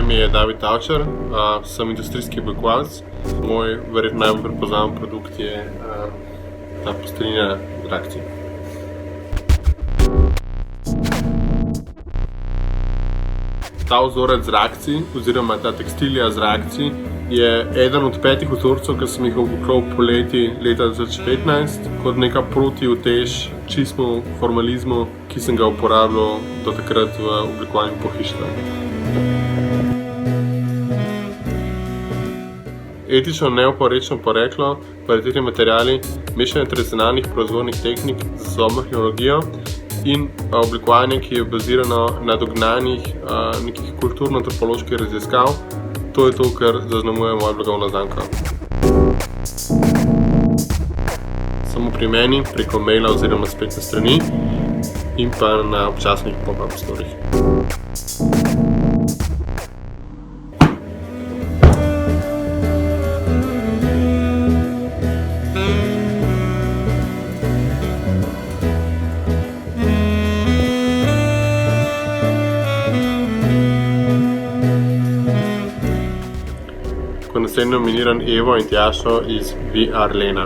ime je David Tavčar, sem industrijski oblikovalec. Moj verjetno najbolj prepoznaven produkt je ta posteljnina z reakcij. Ta vzorec z reakcij, oziroma ta tekstilija z reakcij, je eden od 5 vzorcev, ki sem jih oblikoval poleti leta 2015 kot neka protiutež čistemu formalizmu, ki sem ga uporabljal do takrat v oblikovanju pohištva. Etično neoporečno poreklo, kvalitetni materiali, mešanje tradicionalnih proizvodnih tehnik z sodobno tehnologijo in oblikovanje, ki je bazirano na dognanjih nekih kulturno-antropoloških raziskav. To je to, kar zaznamuje moja blagovna znamka. Samo pri meni, preko maila oziroma spletne strani in pa na občasnih pop-up storih. Naslednjo nominiran Evo in Tjašo iz VR Lena.